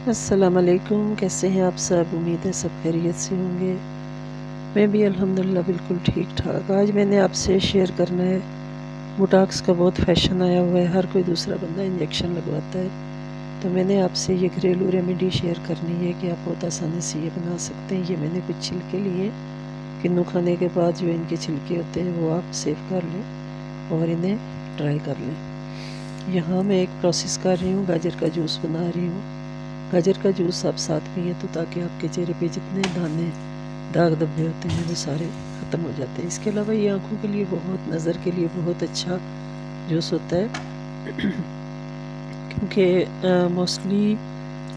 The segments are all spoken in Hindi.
अस्सलामुअलैकुम, कैसे हैं आप सब। उम्मीद है सब खैरियत से होंगे। मैं भी अल्हम्दुलिल्लाह बिल्कुल ठीक ठाक। आज मैंने आपसे शेयर करना है, बोटॉक्स का बहुत फैशन आया हुआ है, हर कोई दूसरा बंदा इंजेक्शन लगवाता है। तो मैंने आपसे ये घरेलू रेमेडी शेयर करनी है कि आप बहुत आसानी से ये बना सकते हैं। ये मैंने कुछ छिलके लिए, किन्नू खाने के बाद जो इनके छिलके होते हैं वो आप सेव कर लें और इन्हें ट्राई कर लें। यहाँ मैं एक प्रोसेस कर रही हूँ, गाजर का जूस बना रही हूँ। गाजर का जूस आप साथ पिए तो ताकि आपके चेहरे पे जितने दाने दाग धब्बे होते हैं वो सारे ख़त्म हो जाते हैं। इसके अलावा ये आँखों के लिए बहुत, नज़र के लिए बहुत अच्छा जूस होता है क्योंकि मोस्टली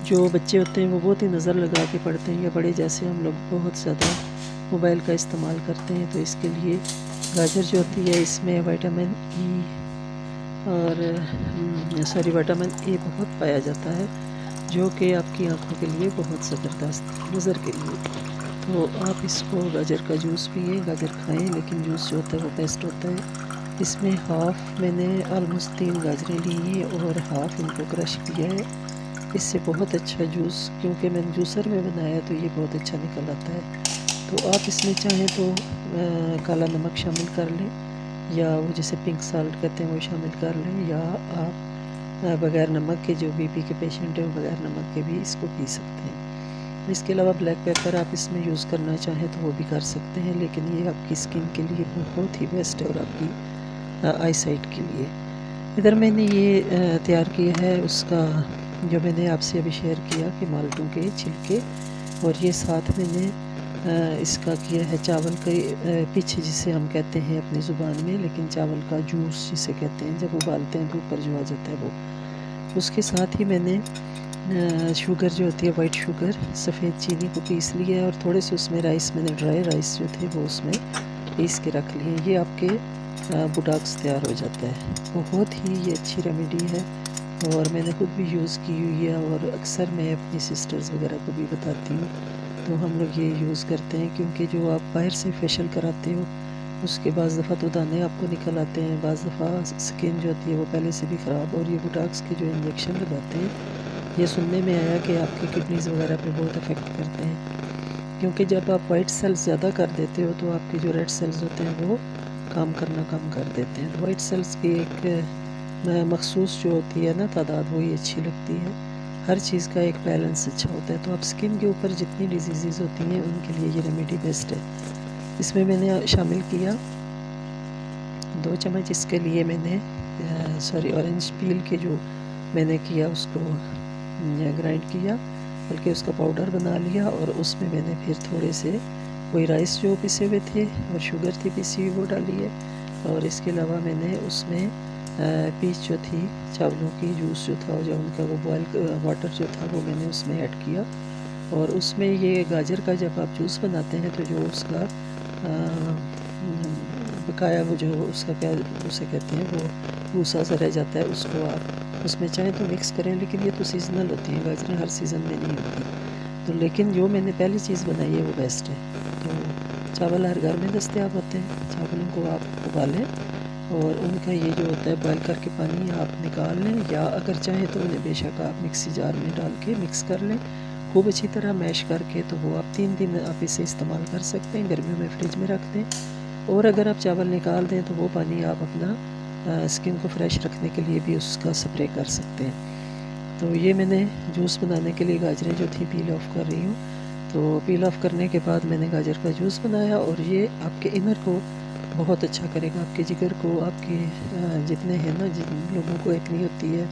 जो बच्चे होते हैं वो बहुत ही नज़र लगा के पढ़ते हैं, या बड़े जैसे हम लोग बहुत ज़्यादा मोबाइल का इस्तेमाल करते हैं। तो इसके लिए गाजर जो होती है इसमें विटामिन ई और विटामिन ए बहुत पाया जाता है, जो कि आपकी आंखों के लिए बहुत ज़बरदस्त, नज़र के लिए। तो आप इसको गाजर का जूस पिए, गाजर खाएं, लेकिन जूस जो होता है वो बेस्ट होता है। इसमें हाफ़ मैंने ऑलमोस्ट 3 गाजरें ली हैं और हाफ़ इनको क्रश किया है। इससे बहुत अच्छा जूस, क्योंकि मैंने जूसर में बनाया तो ये बहुत अच्छा निकल आता है। तो आप इसमें चाहें तो काला नमक शामिल कर लें, या वो जैसे पिंक साल्ट कहते हैं वो शामिल कर लें, या आप बग़ैर नमक के, जो बीपी के पेशेंट हैं वो बग़ैर नमक के भी इसको पी सकते हैं। इसके अलावा ब्लैक पेपर आप इसमें यूज़ करना चाहें तो वो भी कर सकते हैं, लेकिन ये आपकी स्किन के लिए बहुत ही बेस्ट है और आपकी आई साइट के लिए। इधर मैंने ये तैयार किया है उसका, जो मैंने आपसे अभी शेयर किया कि माल्टों के छिलके, और ये साथ मैंने इसका किया है चावल के पिच, जिसे हम कहते हैं अपनी ज़ुबान में, लेकिन चावल का जूस जिसे कहते हैं, जब उबालते हैं तो ऊपर जो आ जाता है वो। उसके साथ ही मैंने शुगर जो होती है, वाइट शुगर, सफ़ेद चीनी को पीस लिया है, और थोड़े से उसमें राइस, मैंने ड्राई राइस जो थे वो उसमें पीस के रख लिए। ये आपके बोटॉक्स तैयार हो जाता है। बहुत ही ये अच्छी रेमेडी है और मैंने खुद भी यूज़ की हुई है, और अक्सर मैं अपनी सिस्टर्स वगैरह को भी बताती हूँ। तो हम लोग ये यूज़ करते हैं, क्योंकि जो आप बाहर से फेशियल कराते हो उसके बाज़ दफ़ा तो दाने आपको निकल आते हैं, बाज़ दफ़ा स्किन जो होती है वो पहले से भी ख़राब। और ये बोटॉक्स के जो इंजेक्शन लगाते हैं, ये सुनने में आया कि आपकी किडनीज़ वगैरह पे बहुत अफेक्ट करते हैं, क्योंकि जब आप वाइट सेल्स ज़्यादा कर देते हो तो आपके जो रेड सेल्स होते हैं वो काम करना कम कर देते हैं। तो वाइट सेल्स की एक मखसूस जो होती है ना तादाद, वही अच्छी लगती है। हर चीज़ का एक बैलेंस अच्छा होता है। तो आप स्किन के ऊपर जितनी डिजीज़ होती हैं उनके लिए ये रेमेडी बेस्ट है। इसमें मैंने शामिल किया 2 चम्मच, इसके लिए मैंने ऑरेंज पील के जो मैंने किया उसको ग्राइंड किया, बल्कि उसका पाउडर बना लिया, और उसमें मैंने फिर थोड़े से कोई राइस जो पिसे हुए थे और शुगर थी पिसी हुई वो डाली है। और इसके अलावा मैंने उसमें पीच जो थी चावलों की, जूस जो था जो उनका, वो बॉयल वाटर जो था वो मैंने उसमें ऐड किया। और उसमें ये गाजर का जब आप जूस बनाते हैं तो जो उसका बकाया, वो जो उसका क्या उसे कहते हैं, वो भूसा सा रह जाता है, उसको आप उसमें चाहें तो मिक्स करें, लेकिन ये तो सीज़नल होती हैं गाजरें, हर सीज़न में नहीं होती। तो लेकिन जो मैंने पहली चीज़ बनाई है वो बेस्ट है। तो चावल हर घर में दस्तयाब होते हैं, चावलों को आप उबालें और उनका ये जो होता है बॉयल करके पानी आप निकाल लें, या अगर चाहें तो उन्हें बेशक आप मिक्सी जार में डाल के मिक्स कर लें खूब अच्छी तरह मैश करके। तो वो आप 3 दिन आप इसे इस्तेमाल कर सकते हैं, गर्मियों में फ्रिज में रख दें। और अगर आप चावल निकाल दें तो वो पानी आप अपना स्किन को फ्रेश रखने के लिए भी उसका स्प्रे कर सकते हैं। तो ये मैंने जूस बनाने के लिए गाजरें जो थी पील ऑफ कर रही हूँ। तो पील ऑफ करने के बाद मैंने गाजर का जूस बनाया, और ये आपके इनर को बहुत अच्छा करेगा, आपके जिगर को, आपके जितने हैं ना, जिन लोगों को एक्ने होती है,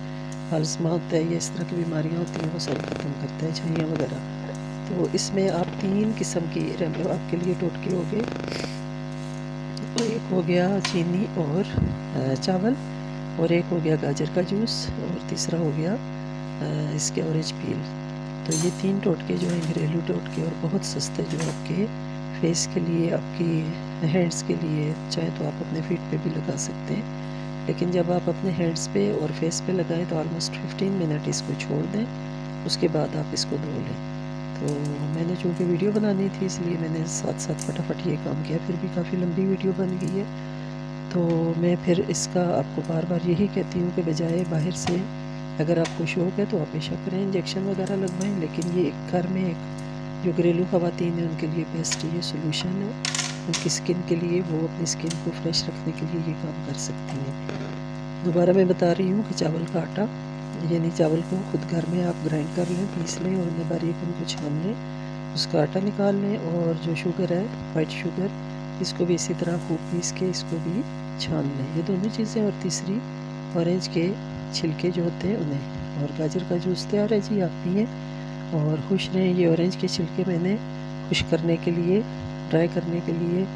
अल्समा होता है, या इस तरह की बीमारियाँ होती हैं, वो सारी ख़त्म करता है, छाइयाँ वगैरह। तो इसमें आप 3 किस्म की आपके लिए टोटके हो गए, एक हो गया चीनी और चावल, और एक हो गया गाजर का जूस, और तीसरा हो गया इसके ऑरेंज पील। तो ये 3 टोटके जो हैं घरेलू टोटके, और बहुत सस्ते, जो आपके फेस के लिए, आपकी हैंड्स के लिए, चाहे तो आप अपने फीट पे भी लगा सकते हैं, लेकिन जब आप अपने हैंड्स पे और फेस पे लगाएं तो ऑलमोस्ट 15 मिनट इसको छोड़ दें, उसके बाद आप इसको धो लें। तो मैंने चूँकि वीडियो बनानी थी इसलिए मैंने साथ साथ फटाफट ये काम किया, फिर भी काफ़ी लंबी वीडियो बन गई है। तो मैं फिर इसका आपको बार बार यही कहती हूँ कि बजाय बाहर से अगर आपको शौक है तो आप बेशक करें, इंजेक्शन वगैरह लगवाएं, लेकिन ये घर में एक जो घरेलू ख़वातीन हैं उनके लिए बेस्ट ये सोल्यूशन है। उनकी स्किन के लिए, वो अपनी स्किन को फ्रेश रखने के लिए ये काम कर सकती हैं। दोबारा मैं बता रही हूँ कि चावल का आटा, यानी चावल को खुद घर में आप ग्राइंड कर लें, पीस लें और उन्हें बारीक उनको छान लें, उसका आटा निकाल लें। और जो शुगर है, वाइट शुगर, इसको भी इसी तरह खूब पीस के इसको भी छान लें। ये दोनों चीज़ें। और तीसरी, ऑरेंज के छिलके जो होते हैं उन्हें, और गाजर का जूस तैयार है जी, आप पिएँ और खुश रहें। ये ऑरेंज के छिलके मैंने खुश करने के लिए, ड्राई करने के लिए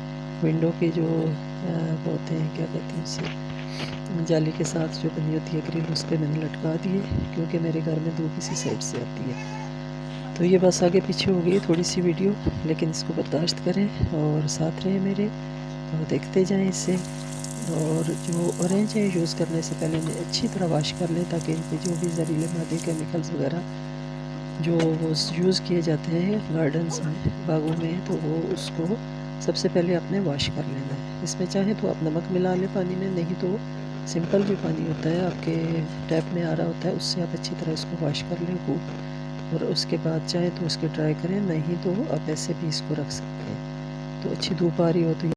विंडो के जो वो होते हैं, क्या कहते हैं उसे, जाली के साथ जो बनी होती है ग्रिल, उस पर मैंने लटका दिए, क्योंकि मेरे घर में धूप इसी साइड से आती है। तो ये बस आगे पीछे हो गई थोड़ी सी वीडियो, लेकिन इसको बर्दाश्त करें और साथ रहें मेरे, तो देखते जाएं इसे। और जो ऑरेंज है, यूज़ करने से पहले इन्हें अच्छी तरह वॉश कर लें, ताकि इनके जो भी जहरीले मादे, केमिकल्स वगैरह जो वो यूज़ किए जाते हैं गार्डन्स में, बागों में, तो वो उसको सबसे पहले आपने वॉश कर लेना है। इसमें चाहे तो आप नमक मिला लें पानी में, नहीं तो सिंपल जो पानी होता है आपके टैप में आ रहा होता है, उससे आप अच्छी तरह इसको वॉश कर लें खूब। और उसके बाद चाहे तो इसके ड्राई करें, नहीं तो आप ऐसे भी इसको रख सकते हैं। तो अच्छी धूप आ रही हो तो